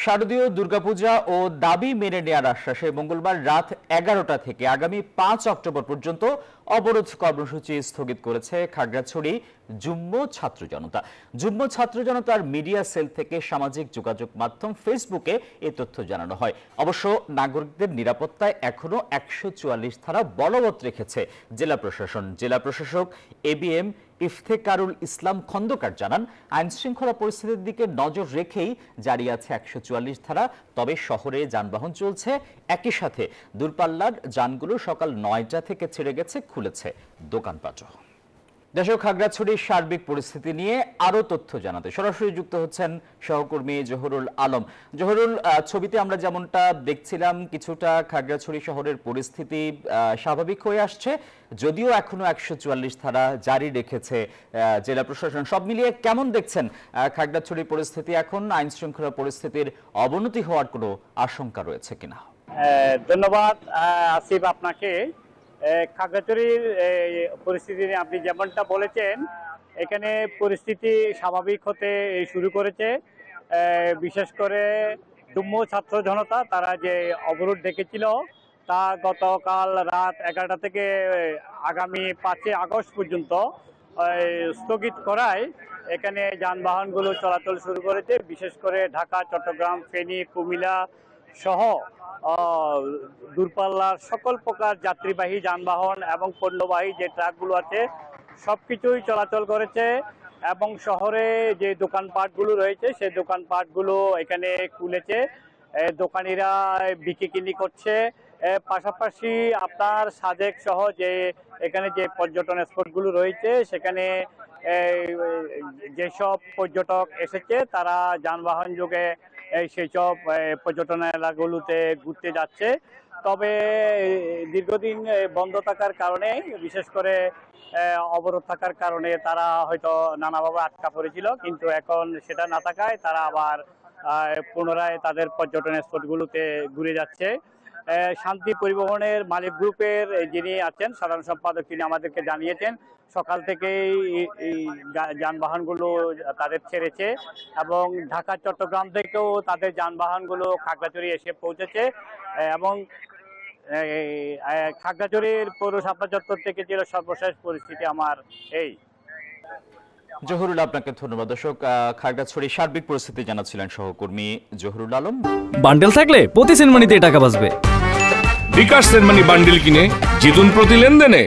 শারদীয় দুর্গাপূজা ও দাবি মেনে নেওয়ার আশ্বাসে মঙ্গলবার রাত 11টা থেকে আগামী 5 অক্টোবর পর্যন্ত অবরোধ কর্মসূচি স্থগিত করেছে খাগড়াছড়ি যুগ্ম ছাত্র জনতা। যুগ্ম ছাত্র জনতার মিডিয়া সেল থেকে সামাজিক যোগাযোগ মাধ্যম ফেসবুকে এই তথ্য জানানো হয়। অবশ্য নাগরিকদের নিরাপত্তায় এখনো 144 ধারা বলবৎ রেখেছে জেলা প্রশাসন। জেলা প্রশাসক এবিএম ইফতেকারুল ইসলাম খন্দকার জানান, আইন শৃঙ্খলা পরিস্থিতির দিকে নজর রেখেই জারি আছে 144 ধারা। তবে শহরে যানবাহন চলছে, একই সাথে দূরপাল্লার যানগুলো সকাল 9টা থেকে ছেড়ে গেছে, খুলেছে দোকানপাটও। দেশের খাগড়াছড়ির সার্বিক পরিস্থিতি নিয়ে আরো তথ্য জানাতে সরাসরি যুক্ত হচ্ছেন সহকর্মী জহুরুল আলম। জহুরুল, ছবিতে আমরা যেমনটা দেখছিলাম কিছুটা খাগড়াছড়ি শহরের পরিস্থিতি স্বাভাবিক হয়ে আসছে, যদিও এখনো 144 ধারা জারি রেখেছে জেলা প্রশাসন। সব মিলিয়ে কেমন দেখছেন খাগড়াছড়ির পরিস্থিতি? এখন আইন শৃঙ্খলা পরিস্থিতির অবনতি হওয়ার কোনো আশঙ্কা রয়েছে কিনা? ধন্যবাদ আসিফ আপনাকে। খাগড়াছড়ির পরিস্থিতি আপনি যেমনটা বলেছেন, এখানে পরিস্থিতি স্বাভাবিক হতে শুরু করেছে। বিশেষ করে যুগ্ম ছাত্র জনতা তারা যে অবরোধ ডেকেছিল তা গতকাল রাত 11টা থেকে আগামী 5 আগস্ট পর্যন্ত স্থগিত করায় এখানে যানবাহনগুলো চলাচল শুরু করেছে। বিশেষ করে ঢাকা, চট্টগ্রাম, ফেনী, কুমিল্লা সহ দূরপাল্লার সকল প্রকার যাত্রীবাহী যানবাহন এবং পণ্যবাহী যে ট্রাকগুলো আছে সবকিছুই চলাচল করেছে। এবং শহরে যে দোকানপাটগুলো রয়েছে সেই দোকানপাটগুলো এখানে খুলেছে, দোকানিরা বিক্রি করছে। পাশাপাশি আপনার সাজেক সহ যে এখানে যে পর্যটন স্পটগুলো রয়েছে সেখানে যেসব পর্যটক এসেছে তারা যানবাহন যোগে সেইসব পর্যটন এলাকাগুলোতে ঘুরতে যাচ্ছে। তবে দীর্ঘদিন বন্ধ থাকার কারণে, বিশেষ করে অবরোধ থাকার কারণে তারা হয়তো নানাভাবে আটকা পড়েছিল, কিন্তু এখন সেটা না থাকায় তারা আবার পুনরায় তাদের পর্যটন স্পটগুলোতে ঘুরে যাচ্ছে। শান্তি পরিবহনের মালিক গ্রুপের যিনি আছেন সাধারণ সম্পাদক, তিনি আমাদেরকে জানিয়েছেন সকাল থেকেই যানবাহনগুলো তাদের ছেড়েছে এবং ঢাকা, চট্টগ্রাম থেকেও তাদের যানবাহনগুলো খাগড়াছড়ি এসে পৌঁছেছে। এবং খাগড়াছড়ির পৌর শাপলা চত্বর থেকে ছিল সর্বশেষ পরিস্থিতি আমার এই। জহুরুল, আপনাকে ধন্যবাদ। দর্শক, খাগড়াছড়ির সার্বিক পরিস্থিতি জানাচ্ছিলেন সহকর্মী জহুরুল আলম। বান্ডেল থাকলে প্রতি সেনমানিতে টাকা বাঁচবে। বিকাশ সেনমানি বান্ডেল কিনে জিতুন প্রতি লেনদেনে।